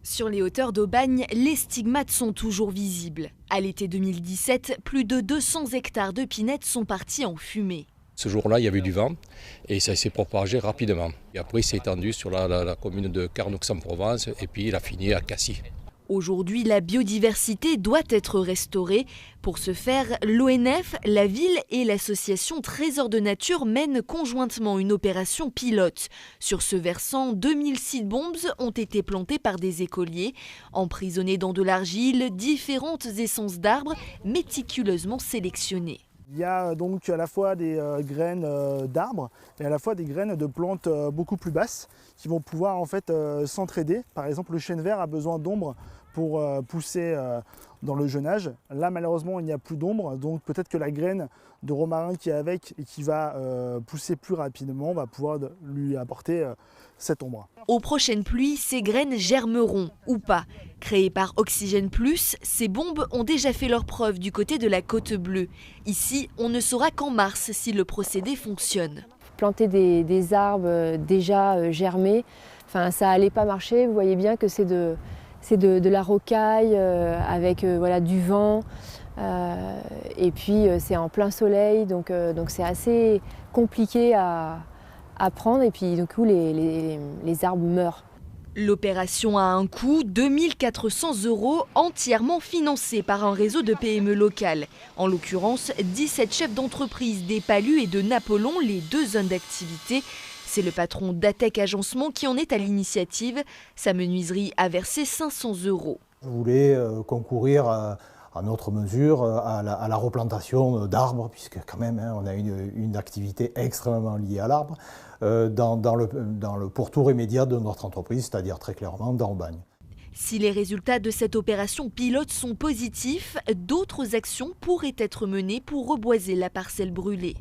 Sur les hauteurs d'Aubagne, les stigmates sont toujours visibles. À l'été 2017, plus de 200 hectares de pinettes sont partis en fumée. Ce jour-là, il y avait du vent et ça s'est propagé rapidement. Et après, il s'est étendu sur la commune de Carnoux-en-Provence et puis il a fini à Cassis. Aujourd'hui, la biodiversité doit être restaurée. Pour ce faire, l'ONF, la ville et l'association Trésor de Nature mènent conjointement une opération pilote. Sur ce versant, 2000 seed bombs ont été plantés par des écoliers. Emprisonnés dans de l'argile, différentes essences d'arbres méticuleusement sélectionnées. Il y a donc à la fois des graines d'arbres et à la fois des graines de plantes beaucoup plus basses qui vont pouvoir en fait s'entraider. Par exemple, le chêne vert a besoin d'ombre pour pousser dans le jeune âge. Là, malheureusement, il n'y a plus d'ombre, donc peut-être que la graine de romarin qui est avec et qui va pousser plus rapidement va pouvoir lui apporter cette ombre. Aux prochaines pluies, ces graines germeront ou pas. Créées par Oxygène Plus, ces bombes ont déjà fait leurs preuves du côté de la Côte Bleue. Ici, on ne saura qu'en mars si le procédé fonctionne. Planter des arbres déjà germés, ça n'allait pas marcher. Vous voyez bien que c'est de la rocaille avec du vent. Et puis c'est en plein soleil, donc c'est assez compliqué à prendre. Et puis du coup, les arbres meurent. L'opération a un coût, 2400 €, entièrement financé par un réseau de PME locales. En l'occurrence, 17 chefs d'entreprise des Palus et de Napoléon, les deux zones d'activité. C'est le patron d'Atec Agencement qui en est à l'initiative. Sa menuiserie a versé 500 €. Je voulais concourir à notre mesure à la replantation d'arbres, puisque quand même on a une activité extrêmement liée à l'arbre, dans le pourtour immédiat de notre entreprise, c'est-à-dire très clairement dans Aubagne. Si les résultats de cette opération pilote sont positifs, d'autres actions pourraient être menées pour reboiser la parcelle brûlée.